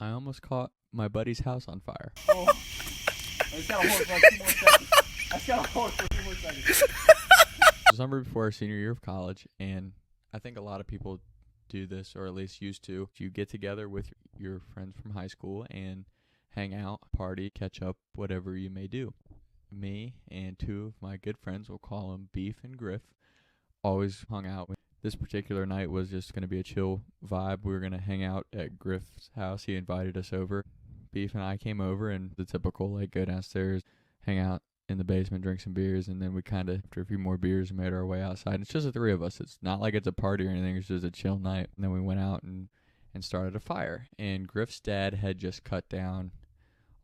I almost caught my buddy's house on fire. Oh, I just gotta hold it for like 2 more seconds. I just gotta hold it for 2 more seconds. Summer before our senior year of college, and I think a lot of people do this, or at least used to. You get together with your friends from high school and hang out, party, catch up, whatever you may do. Me and two of my good friends, we'll call them Beef and Griff, always hung out. This particular night was just going to be a chill vibe. We were going to hang out at Griff's house. He invited us over. Beef and I came over, and the typical, like, go downstairs, hang out in the basement, drink some beers, and then we kind of, after a few more beers, made our way outside. It's just the three of us. It's not like it's a party or anything. It's just a chill night. And then we went out and started a fire. And Griff's dad had just cut down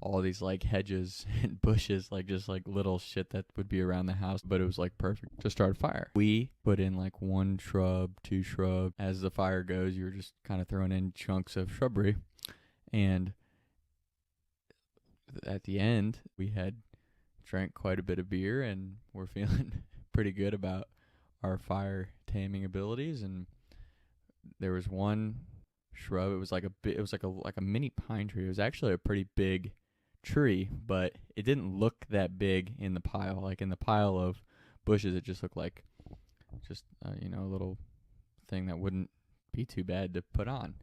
all these, like, hedges and bushes, like, just, like, little shit that would be around the house. But it was, like, perfect to start a fire. We put in, like, 1 shrub, 2 shrub. As the fire goes, you're just kind of throwing in chunks of shrubbery. And at the end, we had drank quite a bit of beer, and we're feeling pretty good about our fire taming abilities. And there was one shrub. It was like a mini pine tree. It was actually a pretty big tree, but it didn't look that big in the pile. Like, in the pile of bushes, it just looked like a little thing that wouldn't be too bad to put on.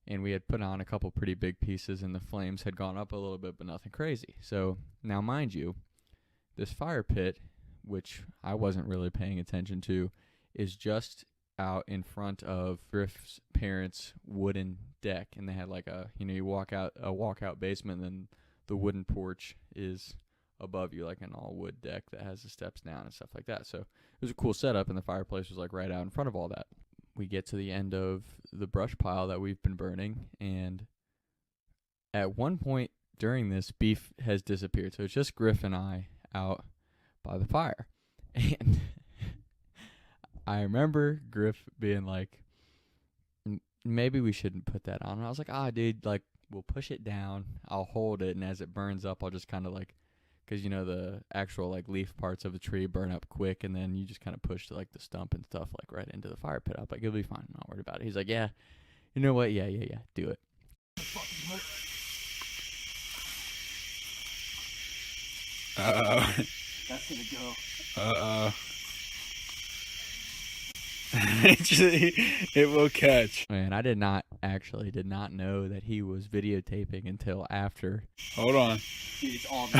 And we had put on a couple pretty big pieces, and the flames had gone up a little bit, but nothing crazy. So now, mind you, this fire pit, which I wasn't really paying attention to, is just out in front of Griff's parents' wooden deck. And they had like you walk out a walkout basement, and then the wooden porch is above you, like an all wood deck that has the steps down and stuff like that. So it was a cool setup, and the fireplace was like right out in front of all that. We get to the end of the brush pile that we've been burning, and at one point during this, Beef has disappeared. So it's just Griff and I out by the fire. And I remember Griff being like, maybe we shouldn't put that on. And I was like, dude, like, we'll push it down. I'll hold it, and as it burns up, I'll just kind of like, because, the actual, like, leaf parts of the tree burn up quick, and then you just kind of push, like, the stump and stuff, like, right into the fire pit. I'm like, it'll be fine. I'm not worried about it. He's like, yeah, you know what? Yeah, do it. Uh-oh. That's gonna go. Uh-oh. It will catch. Man, I did not know that he was videotaping until after. Hold on. Dude, it's all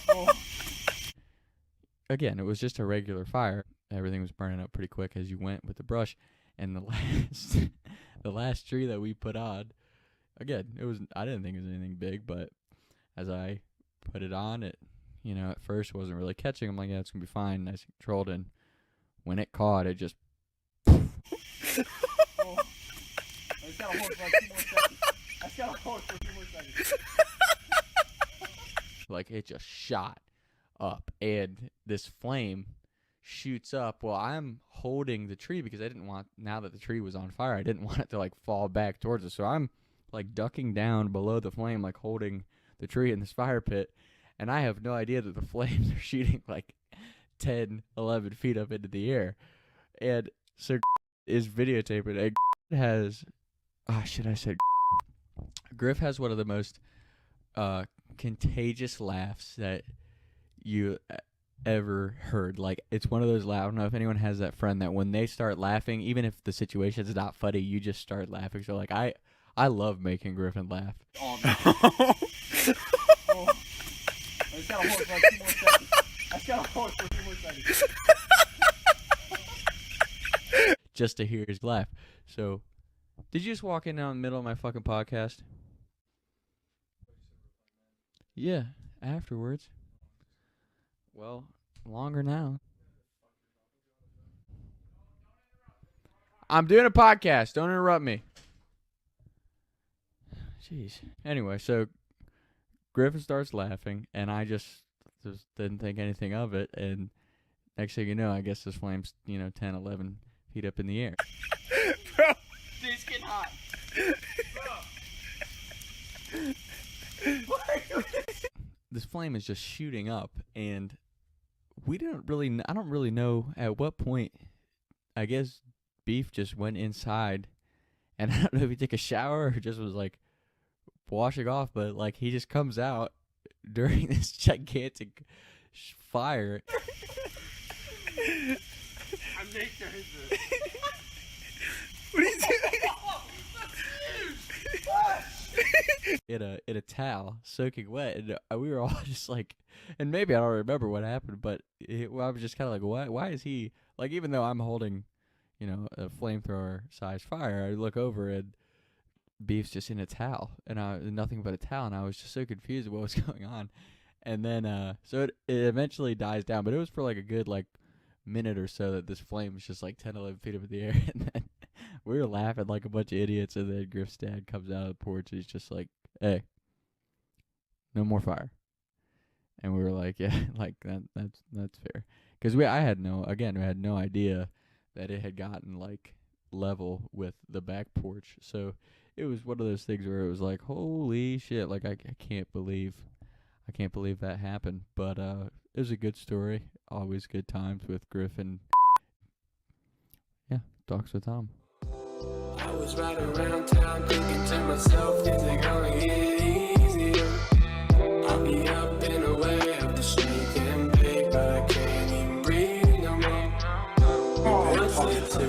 oh. Again, it was just a regular fire. Everything was burning up pretty quick as you went with the brush. And the last tree that we put on, again, I didn't think it was anything big, but as I put it on, it, at first wasn't really catching. I'm like, yeah, it's gonna be fine. Nice and controlled. And when it caught, it just. Oh. I just gotta hold it for like 2 more seconds. I just gotta hold it for 2 more seconds. Like, it just shot up, and this flame shoots up. Well, I'm holding the tree because I didn't want, now that the tree was on fire, I didn't want it to, like, fall back towards us. So I'm, like, ducking down below the flame, like, holding the tree in this fire pit, and I have no idea that the flames are shooting, like, 10, 11 feet up into the air. And so is videotaping, and has, Griff has one of the most contagious laughs that you ever heard. Like, it's one of those laughs. I don't know if anyone has that friend that when they start laughing, even if the situation's not funny, you just start laughing. So, like, I love making Griffin laugh. Oh. I just gotta hold it for like 2 more seconds. I just gotta hold it for 2 more seconds. Just to hear his laugh. So, did you just walk in the middle of my fucking podcast? Yeah, afterwards. Well, longer now. I'm doing a podcast. Don't interrupt me. Jeez. Anyway, so Griffin starts laughing, and I just didn't think anything of it. And next thing you know, I guess this flame's, 10, 11 feet up in the air. Bro. Dude, it's getting hot. Bro. This flame is just shooting up, and I don't really know at what point, I guess Beef just went inside And I don't know if he took a shower or just was like washing off, but like he just comes out during this gigantic fire. I make sure his What are you doing? in a towel, soaking wet, and we were all just like, and maybe I don't remember what happened, but I was just kind of like, what? Why is he like? Even though I'm holding, you know, a flamethrower size fire, I look over and Beef's just in a towel, and nothing but a towel, and I was just so confused what was going on. And then so it eventually dies down, but it was for like a good like minute or so that this flame was just like 10, 11 feet up in the air, and then we were laughing like a bunch of idiots, and then Griff's dad comes out of the porch and he's just like, "Hey, no more fire." And we were like, "Yeah, like that's fair," because we had no idea that it had gotten like level with the back porch. So it was one of those things where it was like, holy shit, like I can't believe that happened. But it was a good story. Always good times with Griffin. Yeah, Talks with Tom. I was riding around town thinking to myself, is it gonna get easier? I'll be up in a way of the street and big, but I can't even breathe no more. What's it to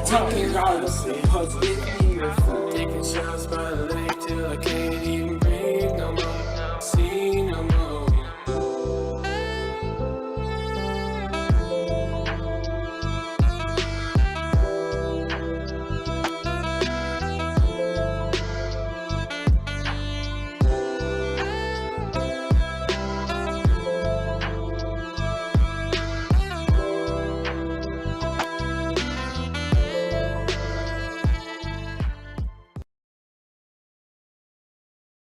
talking honestly, taking shots by the lake till I can't even